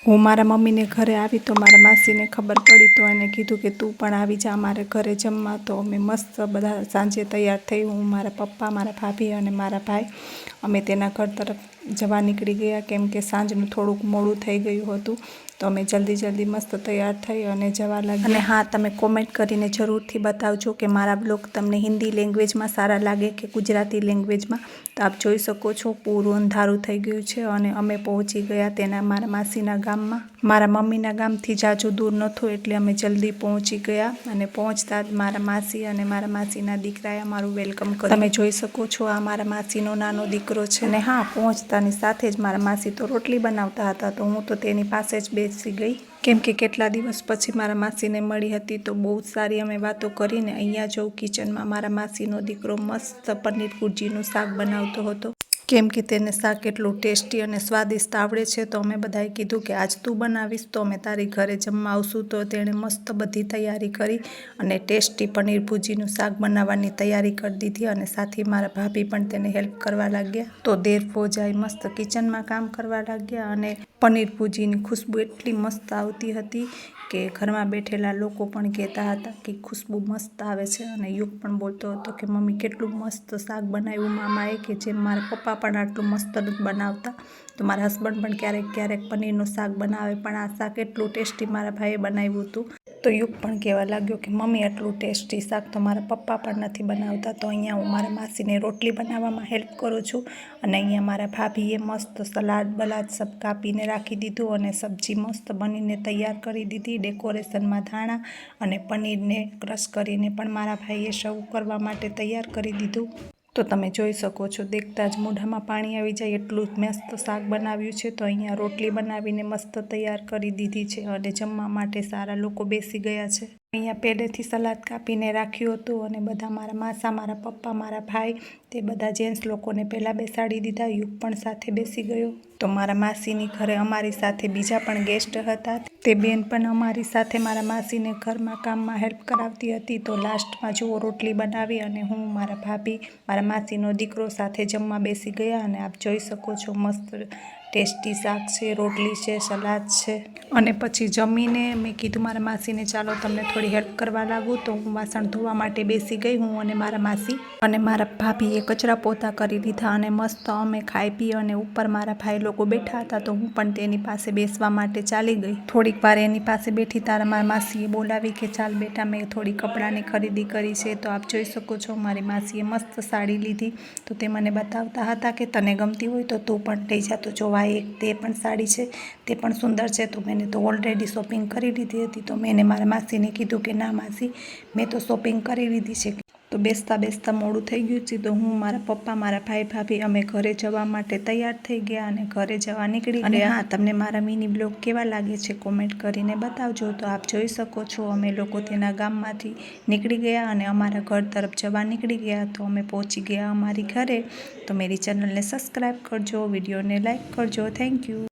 હું મારા મમ્મીને ઘરે આવી તો મારા માસીને ખબર પડી તો એને કીધું કે તું પણ આવી જા અમારે ઘરે જમવા। તો અમે મસ્ત બધા સાંજે તૈયાર થઈ, હું, મારા પપ્પા, મારા ભાભી અને મારા ભાઈ અમે તેના ઘર તરફ જવા નીકળી ગયા, કેમ કે સાંજનું થોડુંક મોડું થઈ ગયું હતું। તો અમે જલ્દી મસ્ત તૈયાર થઈ અને જવા લાગ્યા। અને હા, તમે કોમેન્ટ કરીને જરૂરથી બતાવજો કે મારા બ્લોગ તમને હિન્દી લેંગ્વેજમાં સારા લાગે કે ગુજરાતી લેંગ્વેજમાં। તો આપ જોઈ શકો છો પૂરું અંધારું થઈ ગયું છે અને અમે પહોંચી ગયા તેના મારા માસીના ગામમાં। મારા મમ્મીના ગામથી જાજુ દૂર નહોતું એટલે અમે જલ્દી પહોંચી ગયા અને પહોંચતા જ મારા માસી અને મારા માસીના દીકરાએ અમારું વેલકમ કર્યું। તમે જોઈ શકો છો આ મારા માસીનો નાનો દીકરો છે। અને હા, પહોંચતાની સાથે જ મારા માસી તો રોટલી બનાવતા હતા તો હું તો તેની પાસે જ બેસી ગઈ, કેમ કે કેટલા દિવસ પછી મારા માસીને મળી હતી તો બહુ સારી અમે વાતો કરીને અહીંયા જોઉં કિચનમાં મારા માસીનો દીકરો મસ્ત પનીર ભુરજીનું શાક બનાવતો હતો, કેમ કે તેને શાક એટલું ટેસ્ટી અને સ્વાદિષ્ટ આવડે છે। તો અમે બધાએ કીધું કે આજ તું બનાવીશ તો અમે તારી ઘરે જમવા આવશું। તો તેણે મસ્ત બધી તૈયારી કરી અને ટેસ્ટી પનીર ભુરજીનું શાક બનાવવાની તૈયારી કરી દીધી અને સાથે મારા ભાભી પણ તેને હેલ્પ કરવા લાગ્યા। તો દેર ફોજાઈ મસ્ત કિચનમાં કામ કરવા લાગ્યા અને પનીર ભુરજીની ખુશ્બુ એટલી મસ્ત આવતી હતી કે ઘરમાં બેઠેલા લોકો પણ કહેતા હતા કે ખુશ્બુ મસ્ત આવે છે। અને યુગ પણ બોલતો હતો કે મમ્મી કેટલું મસ્ત શાક બનાવ્યું મામાએ, કે જેમ મારા પપ્પા પણ આટલું મસ્ત નથી બનાવતા। તો મારા હસબન્ડ પણ ક્યારેક પનીરનું શાક બનાવે, પણ આ શાક એટલું ટેસ્ટી મારા ભાઈએ બનાવ્યું હતું। તો યુગ પણ કહેવા લાગ્યો કે મમ્મી આટલું ટેસ્ટી શાક તો મારા પપ્પા પણ નથી બનાવતા। તો અહીંયા હું મારા માસીને રોટલી બનાવવામાં હેલ્પ કરું છું અને અહીંયા મારા ભાભીએ મસ્ત સલાડ બલાડ સબ કાપીને રાખી દીધું અને સબ્જી મસ્ત બનીને તૈયાર કરી દીધી। ડેકોરેશનમાં ધાણા અને પનીરને ક્રશ કરીને પણ મારા ભાઈએ સર્વ કરવા માટે તૈયાર કરી દીધું। તો તમે જોઈ શકો છો દેખતા જ મોઢામાં પાણી આવી જાય એટલું મસ્ત શાક બનાવ્યું છે। તો અહીંયા રોટલી બનાવીને મસ્ત તૈયાર કરી દીધી છે અને જમવા માટે સારા લોકો બેસી ગયા છે। અહીંયા પહેલેથી સલાડ કાપીને રાખ્યું હતું અને બધા મારા માસા, મારા પપ્પા, મારા ભાઈ તે બધા જેન્ટ્સ લોકોને પહેલાં બેસાડી દીધા। યુગ પણ સાથે બેસી ગયો। તો મારા માસીની ઘરે અમારી સાથે બીજા પણ ગેસ્ટ હતા, તે બેન પણ અમારી સાથે મારા માસીને ઘરમાં કામમાં હેલ્પ કરાવતી હતી। તો લાસ્ટમાં જુઓ રોટલી બનાવી અને હું, મારા ભાભી, મારા માસીનો દીકરો સાથે જમવા બેસી ગયા અને આપ જોઈ શકો છો મસ્ત ટેસ્ટી શાક છે, રોટલી છે, સલાડ છે। અને પછી જમીને મેં કીધું મારા માસીને ચાલો તમને થોડી હેલ્પ કરવા લાગું। તો હું વાસણ ધોવા માટે બેસી ગઈ, હું અને મારા માસી અને મારા ભાભીએ કચરા પોતા કરી લીધા અને મસ્ત અમે ખાઈ પી અને ઉપર મારા ભાઈ લોકો બેઠા હતા તો હું પણ તેની પાસે બેસવા માટે ચાલી ગઈ। થોડીક વાર એની પાસે બેઠી તારા મારા માસીએ બોલાવી કે ચાલ બેટા મેં થોડી કપડાની ખરીદી કરી છે। તો આપ જોઈ શકો છો મારી માસીએ મસ્ત સાડી લીધી તો તે મને બતાવતા હતા કે તને ગમતી હોય તો તું પણ લઈ જા। તો જોવા એક તે પણ સાડી છે, તે પણ સુંદર છે। તો મેં તો ઓલરેડી શોપિંગ કરી લીધી હતી। તો મેં મારા માસીને કીધું કે ના માસી મેં તો શોપિંગ કરી લીધી છે। તો બેસતા મોડું થઈ ગયું છે તો હું, મારા પપ્પા, મારા ભાઈ ભાભી અમે ઘરે જવા માટે તૈયાર થઈ ગયા અને ઘરે જવા નીકળી ગયા। અને હા, તમને મારા મિની બ્લોગ કેવા લાગે છે કોમેન્ટ કરીને બતાવજો। તો આપ જોઈ શકો છો અમે લોકો તેના ગામમાંથી નીકળી ગયા અને અમારા ઘર તરફ જવા નીકળી ગયા। તો અમે પહોંચી ગયા અમારી ઘરે। તો મેરી ચેનલને સબસ્ક્રાઈબ કરજો, વિડીયોને લાઈક કરજો। Thank you.